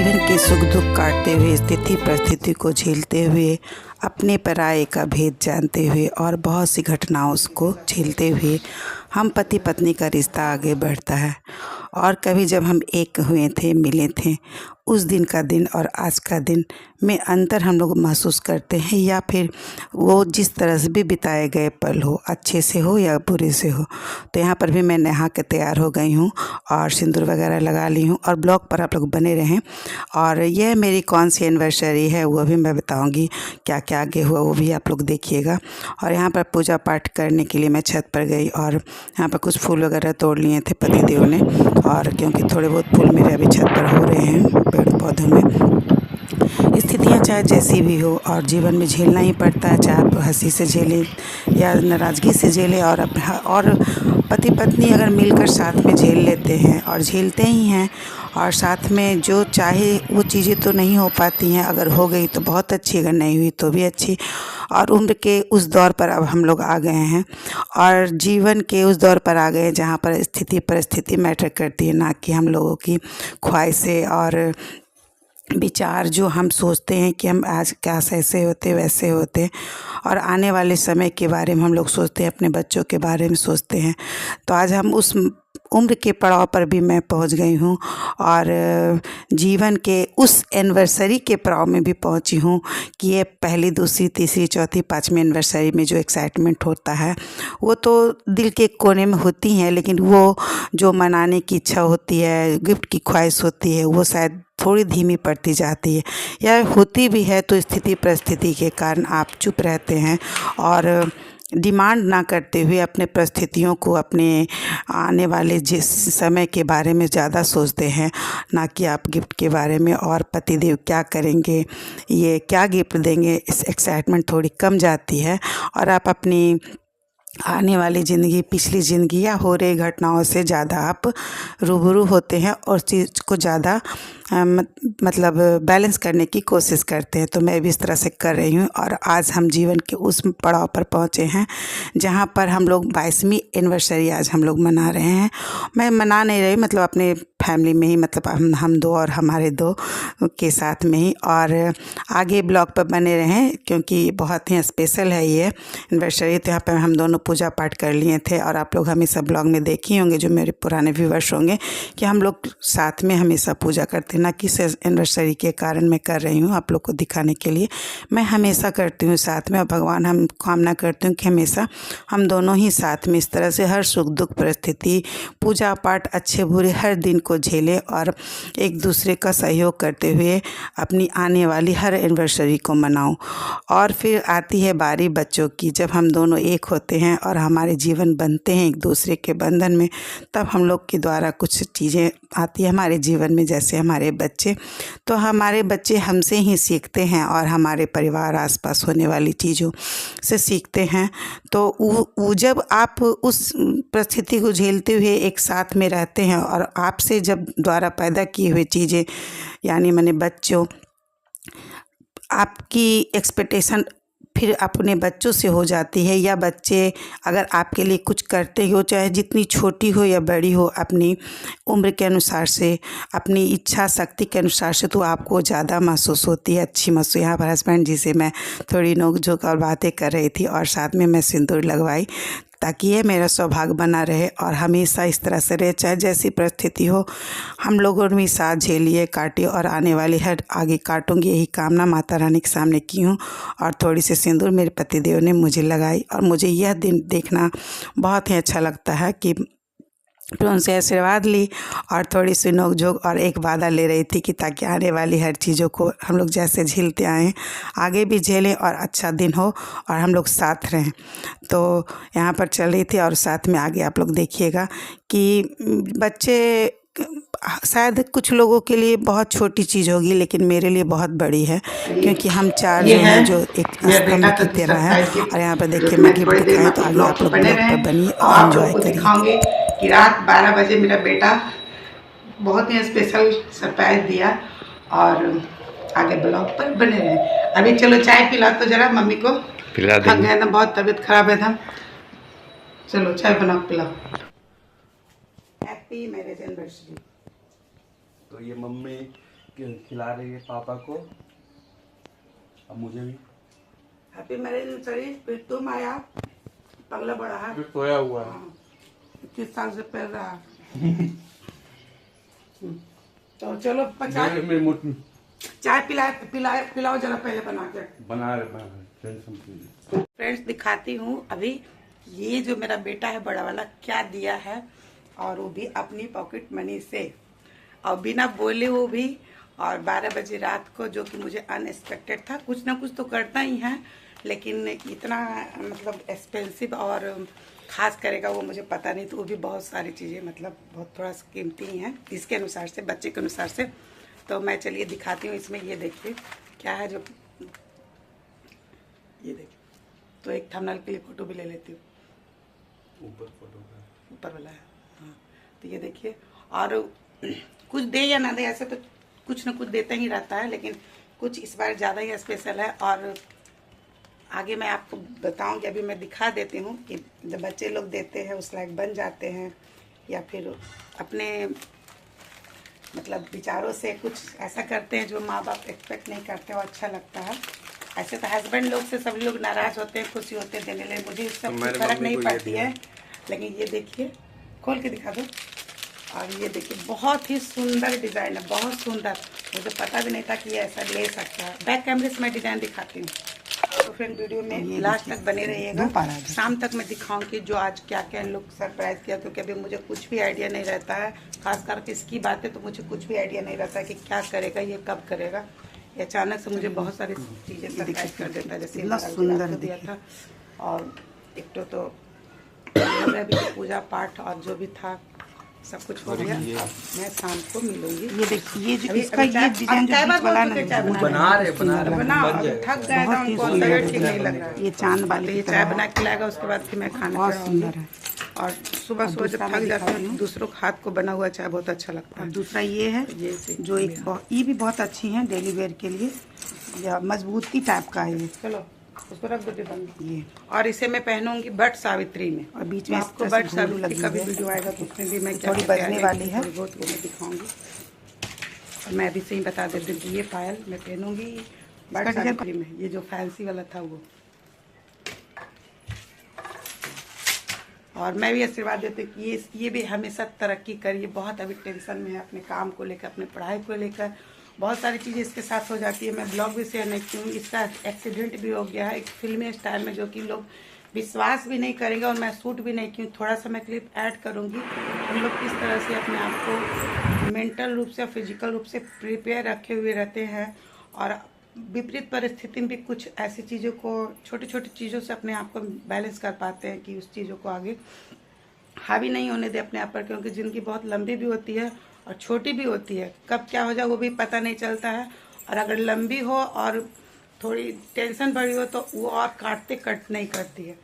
जीवन के सुख दुख काटते हुए, स्थिति परिस्थिति को झेलते हुए, अपने पराये का भेद जानते हुए और बहुत सी घटनाओं को झेलते हुए हम पति पत्नी का रिश्ता आगे बढ़ता है। और कभी जब हम एक हुए थे, मिले थे, उस दिन का दिन और आज का दिन में अंतर हम लोग महसूस करते हैं, या फिर वो जिस तरह से भी बिताए गए पल हो, अच्छे से हो या बुरे से हो। तो यहाँ पर भी मैं नहा के तैयार हो गई हूँ और सिंदूर वगैरह लगा ली हूँ, और ब्लॉग पर आप लोग बने रहें। और यह मेरी कौन सी एनिवर्सरी है वो भी मैं बताऊँगी, क्या क्या आगे हुआ वो भी आप लोग देखिएगा। और यहाँ पर पूजा पाठ करने के लिए मैं छत पर गई, और यहाँ पर कुछ फूल वगैरह तोड़ लिए थे पतिदेव ने, और क्योंकि थोड़े बहुत फूल मेरे अभी छत पर हो रहे हैं पेड़ पौधों में। स्थितियाँ चाहे जैसी भी हो, और जीवन में झेलना ही पड़ता है, चाहे आप हंसी से झेलें या नाराज़गी से झेलें। और पति पत्नी अगर मिलकर साथ में झेल लेते हैं और झेलते ही हैं, और साथ में जो चाहे वो चीज़ें तो नहीं हो पाती हैं, अगर हो गई तो बहुत अच्छी, अगर नहीं हुई तो भी अच्छी। और उम्र के उस दौर पर अब हम लोग आ गए हैं, और जीवन के उस दौर पर आ गए हैं जहाँ पर स्थिति परिस्थिति मैटर करती है, ना कि हम लोगों की ख्वाहिशें और विचार जो हम सोचते हैं कि हम आज क्या ऐसे होते वैसे होते। और आने वाले समय के बारे में हम लोग सोचते हैं, अपने बच्चों के बारे में सोचते हैं। तो आज हम उस उम्र के पड़ाव पर भी मैं पहुंच गई हूं, और जीवन के उस एनिवर्सरी के पड़ाव में भी पहुंची हूं कि ये पहली, दूसरी, तीसरी, चौथी, पाँचवीं एनिवर्सरी में जो एक्साइटमेंट होता है वो तो दिल के कोने में होती हैं, लेकिन वो जो मनाने की इच्छा होती है, गिफ्ट की ख्वाहिश होती है, वो शायद थोड़ी धीमी पड़ती जाती है, या होती भी है तो स्थिति परिस्थिति के कारण आप चुप रहते हैं और डिमांड ना करते हुए अपने परिस्थितियों को, अपने आने वाले जिस समय के बारे में ज़्यादा सोचते हैं, ना कि आप गिफ्ट के बारे में। और पतिदेव क्या करेंगे, ये क्या गिफ्ट देंगे, इस एक्साइटमेंट थोड़ी कम जाती है, और आप अपनी आने वाली ज़िंदगी, पिछली ज़िंदगी या हो रही घटनाओं से ज़्यादा आप रूबरू होते हैं और चीज़ को ज़्यादा मतलब बैलेंस करने की कोशिश करते हैं। तो मैं भी इस तरह से कर रही हूँ, और आज हम जीवन के उस पड़ाव पर पहुँचे हैं जहाँ पर हम लोग 22वीं एनिवर्सरी आज हम लोग मना रहे हैं। मैं मना नहीं रही, मतलब अपने फैमिली में ही, मतलब हम दो और हमारे दो के साथ में ही। और आगे ब्लॉग पर बने रहें क्योंकि बहुत ही स्पेशल है ये एनिवर्सरी। तो यहाँ पर हम दोनों पूजा पाठ कर लिए थे, और आप लोग हमेशा ब्लॉग में देखे होंगे, जो मेरे पुराने व्यूवर्स होंगे, कि हम लोग साथ में हमेशा पूजा करते हैं। ना कि एनिवर्सरी के कारण मैं कर रही हूँ, आप लोग को दिखाने के लिए मैं हमेशा करती हूँ साथ में। और भगवान हम कामना करती हूँ कि हमेशा हम दोनों ही साथ में इस तरह से हर सुख दुख परिस्थिति, पूजा पाठ, अच्छे बुरे हर दिन को झेलें, और एक दूसरे का सहयोग करते हुए अपनी आने वाली हर एनिवर्सरी को मनाऊं। और फिर आती है बारी बच्चों की, जब हम दोनों एक होते हैं और हमारे जीवन बनते हैं एक दूसरे के बंधन में, तब हम लोग के द्वारा कुछ चीज़ें आती है हमारे जीवन में, जैसे हमारे बच्चे। तो हमारे बच्चे हमसे ही सीखते हैं, और हमारे परिवार, आसपास होने वाली चीज़ों से सीखते हैं। तो वो जब आप उस परिस्थिति को झेलते हुए एक साथ में रहते हैं, और आपसे जब द्वारा पैदा किए हुए चीज़ें, यानी मैंने बच्चों, आपकी एक्सपेक्टेशन फिर अपने बच्चों से हो जाती है, या बच्चे अगर आपके लिए कुछ करते हो, चाहे जितनी छोटी हो या बड़ी हो, अपनी उम्र के अनुसार से, अपनी इच्छा शक्ति के अनुसार से, तो आपको ज़्यादा महसूस होती है, अच्छी महसूस। यहाँ पर हस्बैंड जी से मैं थोड़ी नोक झोंक और बातें कर रही थी, और साथ में मैं सिंदूर लगवाई, ताकि ये मेरा सौभाग्य बना रहे और हमेशा इस तरह से रहे, चाहे जैसी परिस्थिति हो। हम लोगों ने भी साथ झेलिए, काटी, और आने वाली हर आगे काटूंगी, यही कामना माता रानी के सामने की हूँ। और थोड़ी सी सिंदूर मेरे पतिदेव ने मुझे लगाई, और मुझे यह दिन देखना बहुत ही अच्छा लगता है कि फिर उनसे आशीर्वाद ली, और थोड़ी सी नोक झोंक, और एक वादा ले रही थी कि ताकि आने वाली हर चीज़ों को हम लोग जैसे झेलते आए आगे भी झेलें, और अच्छा दिन हो और हम लोग साथ रहें। तो यहाँ पर चल रही थी, और साथ में आगे आप लोग देखिएगा कि बच्चे शायद कुछ लोगों के लिए बहुत छोटी चीज़ होगी, लेकिन मेरे लिए बहुत बड़ी है, क्योंकि हम चार जो हैं जो एक स्तंभ की तरह है। और यहाँ पर देखिए मैं गिफ्ट दिखाई, तो आगे आप लोग ब्लॉग पर बनिए और एंजॉय करिए। कि रात 12 बजे मेरा बेटा बहुत ही स्पेशल सरप्राइज दिया, और आगे ब्लॉग पर बने रहे। अभी चलो चाय पिला तो जरा मम्मी को, पिला थक गए ना, बहुत तबीयत खराब है था। चलो चाय बना पिलाओ। Happy marriage anniversary. तो ये मम्मी खिला रही है पापा को, अब मुझे भी। Happy marriage anniversary. फिर तुम आया, पगला बड़ा है, फिर सोया हुआ है। 21 साल से पैर रहा है। तो चलो 50 चाय पिलाओ जरा पहले बना के। बना रहे फ्रेंड्स दिखाती हूँ अभी ये जो मेरा बेटा है बड़ा वाला क्या दिया है, और वो भी अपनी पॉकेट मनी से, और बिना बोले वो भी, और 12 बजे रात को, जो कि मुझे अनएक्सपेक्टेड था। कुछ ना कुछ तो करता ही है, लेकिन इतना मतलब एक्सपेंसिव और खास करेगा वो मुझे पता नहीं। तो वो भी बहुत सारी चीज़ें मतलब बहुत थोड़ा सा कीमती हैं इसके अनुसार से, बच्चे के अनुसार से। तो मैं चलिए दिखाती हूँ। इसमें ये देखिए क्या है, जो ये देखिए, तो एक थंबनेल के लिए फ़ोटो भी ले लेती हूँ। ऊपर वाला है, हाँ। तो ये देखिए, और कुछ दे या ना दे, ऐसे तो कुछ ना कुछ देता ही रहता है, लेकिन कुछ इस बार ज़्यादा ही स्पेशल है। और आगे मैं आपको बताऊंगी, अभी मैं दिखा देती हूँ कि जब बच्चे लोग देते हैं उस लायक बन जाते हैं, या फिर अपने मतलब विचारों से कुछ ऐसा करते हैं जो माँ बाप एक्सपेक्ट नहीं करते, और अच्छा लगता है। ऐसे तो हस्बैंड लोग से सभी लोग नाराज़ होते हैं, खुशी होते हैं देने लगे, मुझे इससे फर्क नहीं पड़ती है। लेकिन ये देखिए, खोल के दिखा दो। और ये देखिए बहुत ही सुंदर डिज़ाइन है, बहुत सुंदर। मुझे पता भी नहीं था कि ये ऐसा ले सकता है। बैक कैमरे से मैं डिज़ाइन दिखाती हूँ, तो फ्रेंड वीडियो में लास्ट तक बने रहिएगा। शाम तक मैं दिखाऊंगी जो आज क्या क्या इन लोग सरप्राइज किया, क्योंकि अभी मुझे कुछ भी आइडिया नहीं रहता है। खास करके इसकी बात है तो मुझे कुछ भी आइडिया नहीं रहता है कि क्या करेगा, ये कब करेगा। ये अचानक से मुझे बहुत सारी चीज़ें सरप्राइज कर देता है, जैसे सुंदर दिया था। और एक तो अभी पूजा पाठ और जो भी था सब कुछ हो गया। मैं शाम को मिलूंगी। ये देखिए, ये जो इसका ये डिजाइन जो बीच वाला ना बना रहे थक गए तो हमको तबीयत ठीक नहीं लग रहा है। ये चांद वाले ये चाय बना के लाएगा, उसके बाद फिर मैं खाना बहुत सुंदर है। और सुबह सुबह जब थक जाते हैं दूसरों के हाथ को बना हुआ चाय बहुत अच्छा लगता है। दूसरा ये है जो एक ये भी बहुत अच्छी है डेली वेयर के लिए, या मजबूती टाइप का है ये। चलो उसको रख दो डिब्बा में। ये और इसे मैं पहनूंगी बट सावित्री में, और बीच में आपको बट सावित्री का भी वीडियो आएगा, तो उसमें भी मैं थोड़ी बजने वाली है, बहुत वो मैं दिखाऊंगी। और मैं अभी से ही बता देती हूँ कि ये पायल मैं पहनूंगी बट सावित्री में। ये जो फैंसी वाला था वो। और मैं भी आशीर्वाद देती हूँ कि ये भी हमेशा तरक्की करिए। बहुत अभी टेंशन में है अपने काम को लेकर, अपने पढ़ाई को लेकर, बहुत सारी चीज़ें इसके साथ हो जाती है। मैं ब्लॉग भी शेयर नहीं की हूँ। इसका एक्सीडेंट भी हो गया है एक फिल्मी स्टाइल में, जो कि लोग विश्वास भी नहीं करेंगे, और मैं शूट भी नहीं की हूँ। थोड़ा सा मैं क्लिप ऐड करूँगी। हम लोग किस तरह से अपने आप को मेंटल रूप से, फिजिकल रूप से प्रिपेयर रखे हुए रहते हैं, और विपरीत परिस्थिति में भी कुछ ऐसी चीज़ों को, छोटी छोटी चीज़ों से अपने आप को बैलेंस कर पाते हैं कि उस चीज़ों को आगे हावी नहीं होने दे अपने आप पर, क्योंकि ज़िंदगी बहुत लंबी भी होती है और छोटी भी होती है। कब क्या हो जाए वो भी पता नहीं चलता है। और अगर लंबी हो और थोड़ी टेंशन बढ़ी हो तो वो और काटते कट नहीं करती है।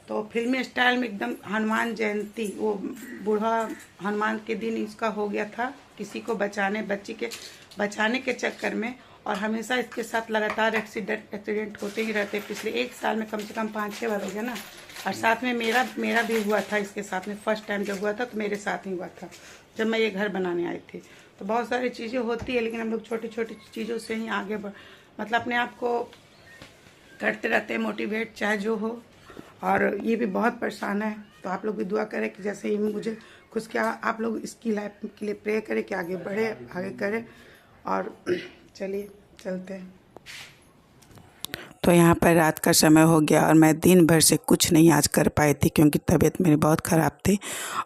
तो फिल्मी स्टाइल में एकदम हनुमान जयंती, वो बूढ़ा हनुमान के दिन इसका हो गया था, किसी को बचाने, बच्ची के बचाने के चक्कर में। और हमेशा इसके साथ लगातार एक्सीडेंट होते ही रहते। पिछले 1 साल में कम से कम 5-6 बार हो गया ना। और साथ में मेरा भी हुआ था इसके साथ में। फर्स्ट टाइम जब हुआ था तो मेरे साथ ही हुआ था, जब मैं ये घर बनाने आई थी। तो बहुत सारी चीज़ें होती है, लेकिन हम लोग छोटी छोटी चीज़ों से ही आगे मतलब अपने आप को करते रहते हैं मोटिवेट, चाहे जो हो। और ये भी बहुत परेशान है, तो आप लोग भी दुआ करें कि जैसे ही मुझे खुश किया, आप लोग इसकी लाइफ के लिए प्रे करें कि आगे बढ़े, आगे करें। और चलिए चलते हैं। तो यहाँ पर रात का समय हो गया और मैं दिन भर से कुछ नहीं आज कर पाई थी, क्योंकि तबीयत मेरी बहुत ख़राब थी।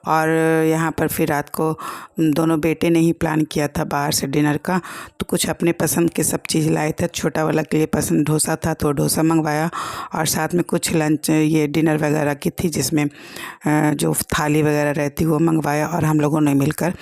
और यहाँ पर फिर रात को दोनों बेटे ने ही प्लान किया था बाहर से डिनर का, तो कुछ अपने पसंद के सब चीज़ लाए थे। छोटा वाला के लिए पसंद डोसा था तो डोसा मंगवाया, और साथ में कुछ लंच ये डिनर वगैरह की थी, जिसमें जो थाली वगैरह रहती वो मंगवाया, और हम लोगों ने मिलकर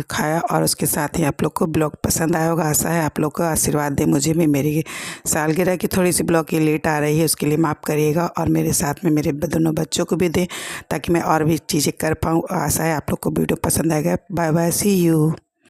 खाया। और उसके साथ ही आप लोग को ब्लॉग पसंद आया होगा, आशा है आप लोग को आशीर्वाद दे मुझे भी। मेरी सालगिरह की थोड़ी सी ब्लॉग ये लेट आ रही है, उसके लिए माफ़ करिएगा, और मेरे साथ में मेरे दोनों बच्चों को भी दें ताकि मैं और भी चीज़ें कर पाऊँ। आशा है आप लोग को वीडियो पसंद आएगा। Bye bye, see you.